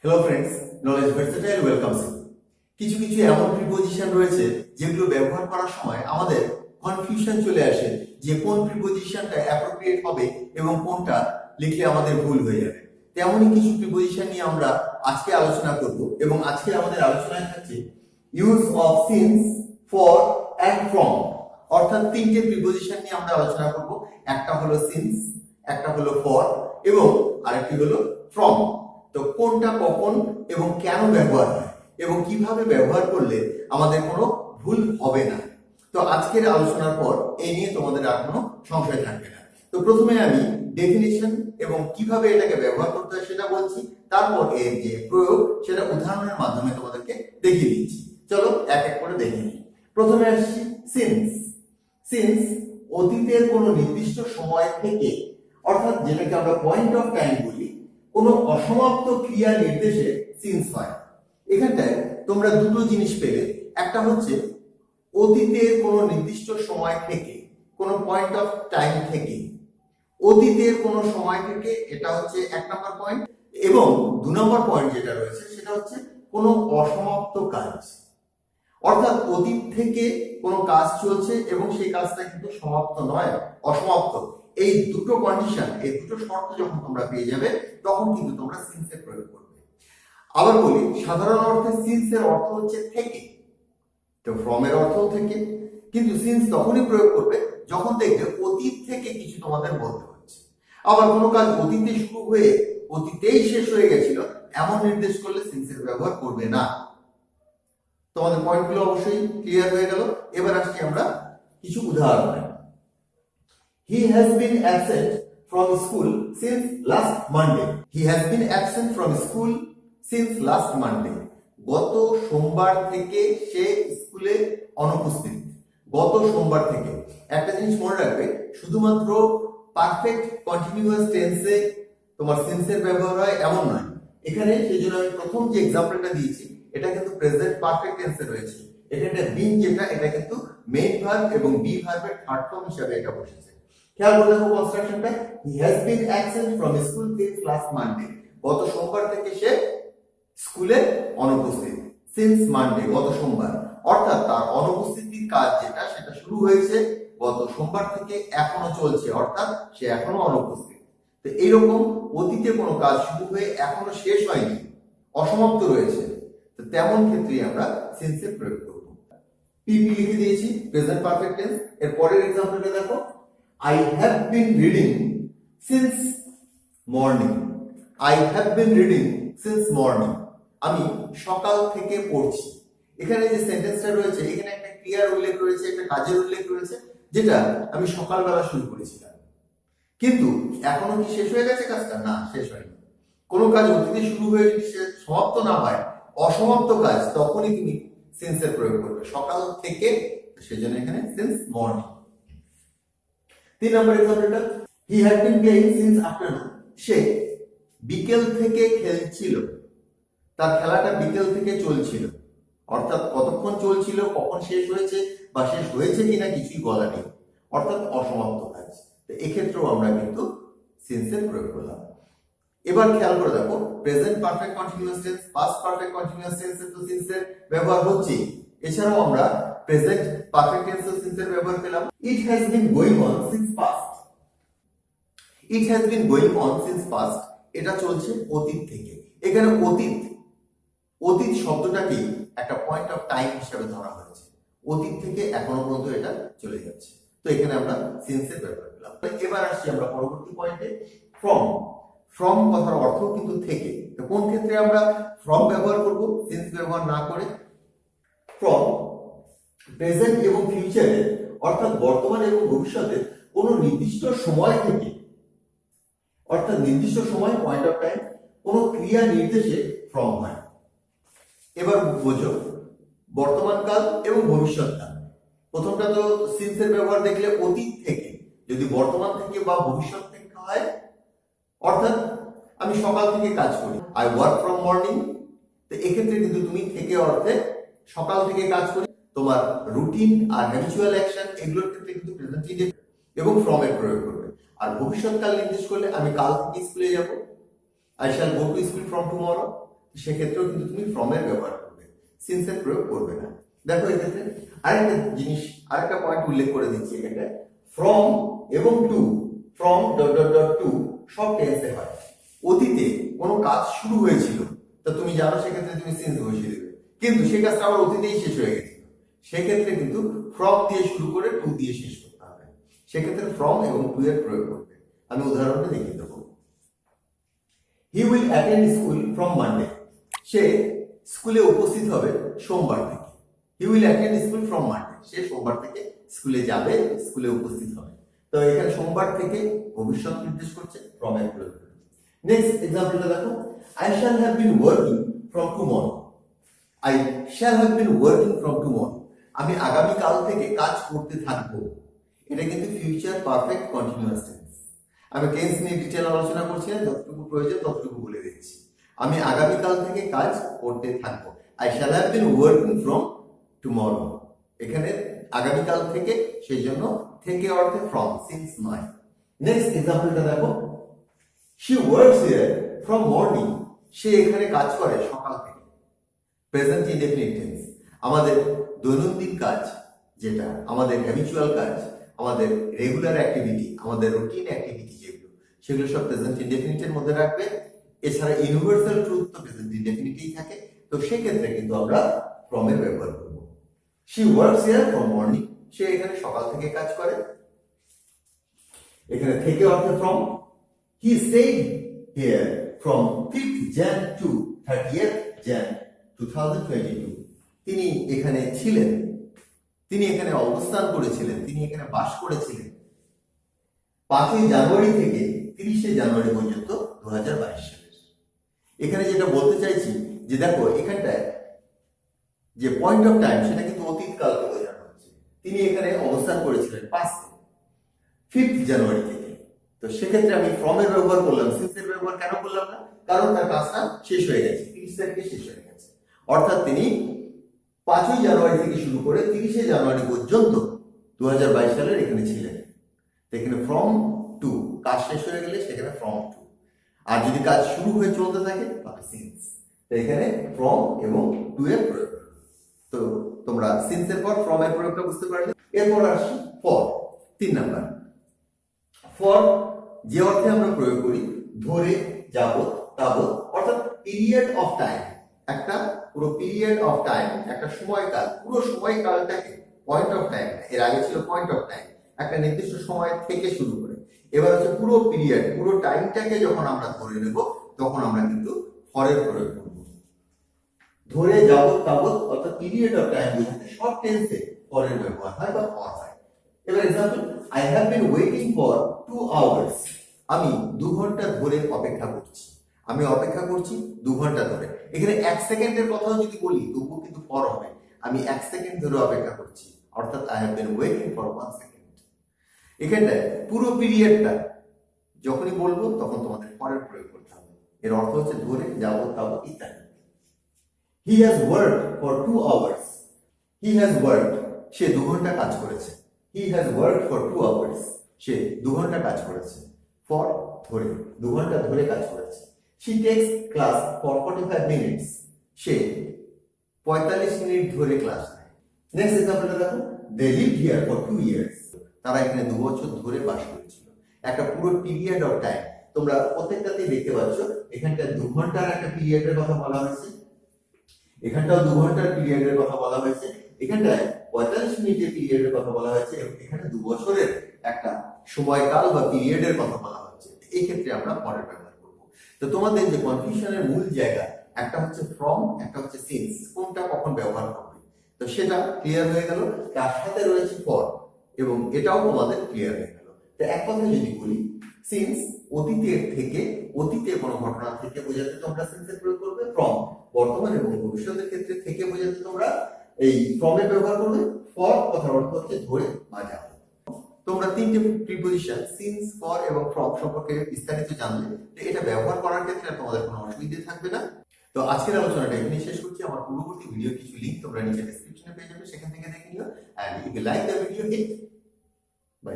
Hello friends, knowledge versatile welcomes you. কিছু কিছু এমন প্রিপোজিশন রয়েছে যেগুলো ব্যবহার করার সময় আমাদের কনফিউশন চলে আসে যে কোন প্রিপোজিশনটা অ্যাপ্রোপ্রিয়েট হবে এবং কোনটা লিখলে আমাদের ভুল হয়ে যাবে। তেমনই কিছু প্রিপোজিশন নিয়ে আমরা আজকে আলোচনা করব এবং আজকে আমাদের আলোচনায় থাকছে use of since, for and from. অর্থাৎ তিনটে প্রিপোজিশন নিয়ে আমরা আলোচনা করব। একটা হলো সিন্স, একটা হলো ফর এবং আরেকটি হলো ফ্রম। তো কোনটা কখন এবং কেন ব্যবহার হয় এবং কিভাবে ব্যবহার করলে আমাদের কোনো ভুল হবে না। তো আজকের আলোচনার পর এই নিয়ে তোমাদের আর কোনো সংশয় থাকবে না। তো প্রথমে আমি ডেফিনিশন এবং কিভাবে এটাকে ব্যবহার করতে হয় সেটা বলছি, তারপর এর যে প্রয়োগ সেটা উদাহরণের মাধ্যমে তোমাদেরকে দেখিয়ে দিচ্ছি। চলো এক এক করে দেখে নিই। প্রথমে আসছি সিন্স। সিন্স অতীতের কোনো নির্দিষ্ট সময় থেকে, অর্থাৎ যেটাকে আমরা পয়েন্ট অফ টাইম বলি, কোনো অসমাপ্ত ক্রিয়া নির্দেশে সিন্স হয়। এখানটায় তোমরা দুটো জিনিস পেলে, একটা হচ্ছে অতীতের কোনো নির্দিষ্ট সময় থেকে, কোনো পয়েন্ট অফ টাইম থেকে, অতীতের কোনো সময় থেকে, এটা হচ্ছে এক নম্বর পয়েন্ট। এবং দু নম্বর পয়েন্ট যেটা রয়েছে সেটা হচ্ছে কোনো অসমাপ্ত কাজ, অর্থাৎ অতীত থেকে কোনো কাজ চলছে এবং সেই কাজটা কিন্তু সমাপ্ত নয়, অসমাপ্ত। এই দুটো কন্ডিশন, এই দুটো শর্ত যখন তোমরা পেয়ে যাবে তখন কিন্তু তোমরা সিন্স এর প্রয়োগ করবে। আবার বলি, সাধারণ অর্থে সিন্স এর অর্থ হচ্ছে থেকে, তো ফ্রম এর অর্থও থেকে, কিন্তু সিন্স তখনই প্রয়োগ করবে যখন দেখবে অতীত থেকে কিছু তোমাদের বলতে হচ্ছে। আবার কোনো কাজ অতীতে শুরু হয়ে অতীতেই শেষ হয়ে গেছিল এমন নির্দেশ করলে সিন্স এর ব্যবহার করবে না। তোমাদের পয়েন্টগুলো অবশ্যই ক্লিয়ার হয়ে গেল। এবার আসছি আমরা কিছু উদাহরণে। He has been absent from school since last Monday. He has been absent from school since last Monday. গত সোমবার থেকে সে স্কুলে অনুপস্থিত। গত সোমবার থেকে। একটা জিনিস মনে রাখবে, শুধুমাত্র পারফেক্ট কন্টিনিউয়াস টেন্সে তোমার সিন্সের ব্যবহার হয় এমন নয়। এখানে সেই জন্য আমি প্রথম যে এক্সাম্পলটা দিয়েছি এটা কিন্তু প্রেজেন্ট পারফেক্ট টেন্সে রয়েছে। এখানে বিন যেটা, এটা কিন্তু মেইন ভার্ব এবং বি ভার্বের থার্ড ফর্ম হিসেবে এটা বসেছে। খেয়াল করে দেখো কনস্ট্রাকশনটা। He has been absent from school since last Monday. গত সোমবার থেকে সে স্কুলে অনুপস্থিত। সিন্স মানডে, গত সোমবার, অর্থাৎ তার অনুপস্থিতির কাজ যেটা সেটা শুরু হয়েছে গত সোমবার থেকে, এখনো চলছে, অর্থাৎ সে এখনো অনুপস্থিত। তো এইরকম অতীতে কোনো কাজ শুরু হয়ে এখনো শেষ হয়নি, অসমাপ্ত রয়েছে, তো তেমন ক্ষেত্রে আমরা সিন্স এর প্রয়োগ করব। পিপি লিখে দিয়েছি, প্রেজেন্ট পারফেক্ট টেন্স। এর পরের এক্সাম্পলটা দেখো। I have been reading since morning. I have been reading since morning. আমি সকাল থেকে পড়ছি। এখানে যে সেন্টেন্সটা রয়েছে, এখানে একটা ক্রিয়ার উল্লেখ রয়েছে, একটা কাজের উল্লেখ রয়েছে, যেটা আমি সকালবেলা শুরু করেছিলাম। কিন্তু এখনো কি শেষ হয়ে গেছে কাজটা? না, শেষ হয়নি। কোনো কাজ অতীতে শুরু হয়ে যদি সমাপ্ত না হয়, অসমাপ্ত কাজ, তখনই তুমি সিন্স এর প্রয়োগ করবে, সকাল থেকে। সেজন্য এখানে সিন্স মর্নিং। 3 নম্বর এক্সাম্পলটা। He had been playing since afternoon. সে বিকেল থেকে খেলছিল, তার খেলাটা বিকেল থেকে চলছিল, অর্থাৎ কতক্ষণ চলছিল, কখন শেষ হয়েছে বা শেষ হয়েছে কিনা কিছুই বলা নেই, অর্থাৎ অসমাপ্ত কাজ। তো এক্ষেত্রেও আমরা কিন্তু সিন্স এর প্রয়োগ করলাম। এবার খেয়াল করে দেখো, present perfect continuous tense, past perfect continuous টেন্সে তো সিন্স এর ব্যবহার হচ্ছে। এছাড়াও আমরা প্রেজেন্ট পারফেক্ট টেন্সে সিন্স এর ব্যবহার পেলাম। It has been going on since past. It has been going on since past, এটা চলছে অতীত থেকে। এখানে অতীত, অতীত শব্দটাকে একটা পয়েন্ট অফ টাইম হিসেবে ধরা হয়েছে, অতীত থেকে এখনো পর্যন্ত এটা চলে যাচ্ছে। তো এখানে আমরা সিন্স এর ব্যবহার পেলাম। এবার আসছি আমরা পরবর্তী পয়েন্টে, ফ্রম। ফ্রম কথার অর্থ কিন্তু থেকে। তো কোন ক্ষেত্রে আমরা ফ্রম ব্যবহার করব সিন্স ব্যবহার না করে? ফ্রম প্রেজেন্ট এবং ফিউচারে, অর্থাৎ বর্তমান এবং ভবিষ্যতে কোনো নির্দিষ্ট সময় থেকে, অর্থাৎ নির্দিষ্ট সময়, পয়েন্ট অফ টাইম, কোনো ক্রিয়া নির্দেশে ফ্রম হয়। এবার বোঝো, বর্তমানকাল এবং ভবিষ্যৎকাল। প্রথমটা তো সিন্স এর ব্যবহার দেখলে অতীত থেকে, যদি বর্তমান থেকে বা ভবিষ্যৎ থেকে হয়, অর্থাৎ আমি সকাল থেকে কাজ করি, আই ওয়ার্ক ফ্রম মর্নিং। তো এক্ষেত্রে কিন্তু তুমি থেকে অর্থে সকাল থেকে কাজ করি, তোমার রুটিন আর হ্যাবিচুয়াল অ্যাকশন এগুলোর ক্ষেত্রে কিন্তু প্রেজেন্ট টেন্স এবং ফ্রম এর প্রয়োগ করবে। আর ভবিষ্যৎকাল নির্দেশ করলে আমি কাল থেকে স্কুলে যাব, I shall go to school from tomorrow. সেক্ষেত্রেও কিন্তু তুমি ফ্রম এর ব্যবহার করবে, সিন্স এর প্রয়োগ করবে না। দেখো এক্ষেত্রে আরেকটা জিনিস, আরেকটা পয়েন্ট উল্লেখ করে দিচ্ছি এখানে, ফ্রম এবং to, from dot dot dot to সব টেন্সে হয়। অতীতে কোনো কাজ শুরু হয়েছিল, তা তুমি জানো সেক্ষেত্রে তুমি সিন্স বসিয়ে দেবে, কিন্তু সেই কাজটা আবার অতীতেই শেষ হয়ে গেছিল, সেক্ষেত্রে কিন্তু ফ্রম দিয়ে শুরু করে টু দিয়ে শেষ করতে হবে, সেক্ষেত্রে ফ্রম এবং টু এর প্রয়োগ করবে। আমি উদাহরণটা দেখিয়ে দেবো। He will attend school from Monday, সে স্কুলে উপস্থিত হবে সোমবার থেকে। He will attend school from Monday, সে সোমবার থেকে স্কুলে যাবে, স্কুলে উপস্থিত হবে। তো এখানে সোমবার থেকে ভবিষ্যৎ নির্দেশ করছে, ফ্রম এর প্রয়োগ। নেক্সট এক্সাম্পলটা দেখো, I shall have been working from tomorrow. I shall have been working from tomorrow, আমি আগামী কাল থেকে কাজ করতে থাকবো। এটা কিন্তু ফিউচার পারফেক্ট কন্টিনিউয়াস টেন্স। আমি টেন্স নিয়ে ডিটেইল আলোচনা করছি না, যতটুকু প্রয়োজন ততটুকু বলে দিচ্ছি। আমি আগামী কাল থেকে কাজ করতে থাকবো। I shall have been working from tomorrow, এখানে আগামী কাল থেকে, সেই জন্য থেকে অর্থে ফ্রম, সিন্স নয়। নেক্সট এক্সাম্পলটা দেখো, she works here from morning, সে এখানে কাজ করে সকাল থেকে। প্রেজেন্ট ইনডেফিনিট টেন্স, আমাদের দৈনন্দিন কাজ, যেটা আমাদের হ্যাবিচুয়াল কাজ, আমাদের রেগুলার অ্যাক্টিভিটি, আমাদের রুটিন অ্যাক্টিভিটি যেগুলো, সেগুলো সব প্রেজেন্ট ইনডেফিনিটের মধ্যে রাখবে। এছাড়া ইউনিভার্সাল ট্রুথ তো প্রেজেন্ট ইনডেফিনিটেই থাকে, তো সেক্ষেত্রে কিন্তু আমরা ফ্রম এর ব্যবহার করব। She works here from morning, সে এখানে সকাল থেকে কাজ করে, এখানে থেকে অর্থে from. He stayed here from 5th Jan to 30th Jan 2022, তিনি এখানে ছিলেন, তিনি এখানে অবস্থান করেছিলেন, তিনি এখানে বাস করেছিলেন 5ই জানুয়ারি থেকে 30শে জানুয়ারি পর্যন্ত 2022 সালের। এখানে যেটা বলতে চাইছি যে দেখো এখানটায় যে পয়েন্ট অফ টাইম, সেটা কিন্তু অতীত কালকে বোঝানো হচ্ছে। তিনি এখানে অবস্থান করেছিলেন 5th জানুয়ারি থেকে, তো সেক্ষেত্রে আমি ফ্রম এর ব্যবহার করলাম, সিন্স এর ব্যবহার কেন করলাম না? কারণ তার কাজটা শেষ হয়ে গেছে, 30 তারিখে শেষ হয়ে গেছে। অর্থাৎ তিনি 5ই জানুয়ারি থেকে শুরু করে 30শে জানুয়ারি পর্যন্ত 2022 সালের এখানে ছিলেন। এখানে ফ্রম টু, কাজ শেষ হয়ে গেলে সেখানে ফ্রম টু, আর যদি কাজ শুরু হয়ে চলতে থাকে তাহলে সিন্স। তো এখানে ফ্রম এবং টু এর প্রয়োগ। তো তোমরা সিন্স এর পর ফ্রম এর প্রয়োগটা বুঝতে পারলে। এরপর আসি ফর, 3 নাম্বার। ফর যে অর্থে আমরা প্রয়োগ করি, ধরে, যাবত, তাবত, অর্থাৎ পিরিয়ড অফ টাইম, একটা পুরো পিরিয়ড অফ টাইম, একটা সময়কাল, পুরো সময়কালটাকে, পয়েন্ট অফ টাইম, এর আগে ছিল পয়েন্ট অফ টাইম, একটা নির্দিষ্ট সময় থেকে শুরু করে, এবার হচ্ছে পুরো পিরিয়ড, পুরো টাইমটাকে যখন আমরা ধরে নেব, তখন আমরা কিন্তু ফরের প্রয়োগ করব। ধরে, যাবত, তাবত, অর্থাৎ পিরিয়ড অফ টাইম বোঝাতে শর্ট টেন্সে ফরের ব্যবহার হয় বা ফর হয়। এবার example, I have been waiting for 2 hours, আমি 2 ঘন্টা ধরে অপেক্ষা করছি। আমি অপেক্ষা করছি 2 ঘন্টা ধরে। এখানে 1 সেকেন্ডের কথাও যদি বলি তবুও কিন্তু ফর হবে। আমি 1 সেকেন্ড ধরে অপেক্ষা করছি, অর্থাৎ I have been waiting for 1 second. এখানটায় পুরো পিরিয়ডটা যখনই বলবো তখন তোমাদের ফরের প্রয়োগ করতে হবে। এর অর্থ হচ্ছে ধরে, যাবত, তাবত ইত্যাদি। He has worked for 2 hours, he has worked, সে 2 ঘন্টা কাজ করেছে। He has worked for 2 hours, সে 2 ঘন্টা কাজ করেছে। ফর ধরে, 2 ঘন্টা ধরে কাজ করেছে। she takes class for 45 minutes, say 45 minute ধরে ক্লাস নেয়। নেক্সট এক্সাম্পলটা দেখো, they lived here for 2 years, তারা এখানে 2 বছর ধরে বাস করেছিল। একটা পুরো পিরিয়ড অফ টাইম, তোমরা প্রত্যেকটাতেই দেখতে পাচ্ছ, এখানটা 2 ঘন্টার একটা পিরিয়ডের কথা বলা হয়েছে, এখানটাও 2 ঘন্টার পিরিয়ডের কথা বলা হয়েছে, এখানটায় 45 মিনিটের পিরিয়ডের কথা বলা হয়েছে, এবং এখানে 2 বছরের একটা সময়কাল বা পিরিয়ডের কথা বলা হচ্ছে। এই ক্ষেত্রে আমরা পরের ব্যবহার করব। তো তোমাদের যে কনফিউশনের মূল জায়গা, একটা হচ্ছে ফ্রম, একটা হচ্ছে সিন্স, কোনটা কখন ব্যবহার করবে, তো সেটা ক্লিয়ার হয়ে গেল। তার সাথে রয়েছে ফর, এবং এটাও তোমাদের ক্লিয়ার হয়ে গেল। তো এক কথায় যদি বলি, সিন্স অতীতের থেকে, অতীতে কোনো ঘটনা থেকে বোঝাতে তোমরা সিন্সের প্রয়োগ করবে। ফ্রম বর্তমান এবং ভবিষ্যতের ক্ষেত্রে থেকে বোঝাতে তোমরা এই ফ্রমের ব্যবহার করবে। ফর কথার অর্থ হচ্ছে ধরে বা যাবে। তোমরা 3টে প্রিপজিশন সিন্স, ফর এবং ফ্রম সম্পর্কে বিস্তারিত জানলে, এটা ব্যবহার করার ক্ষেত্রে তোমাদের কোনো অসুবিধা থাকবে না। তো আজকের আলোচনাটা এখানে শেষ করছি। আমার পূর্ববর্তী ভিডিও কিছু লিংক তোমরা নিচে ডেসক্রিপশনে পেয়ে যাবে, সেখান থেকে দেখে নিও। And if you like the video, hit by.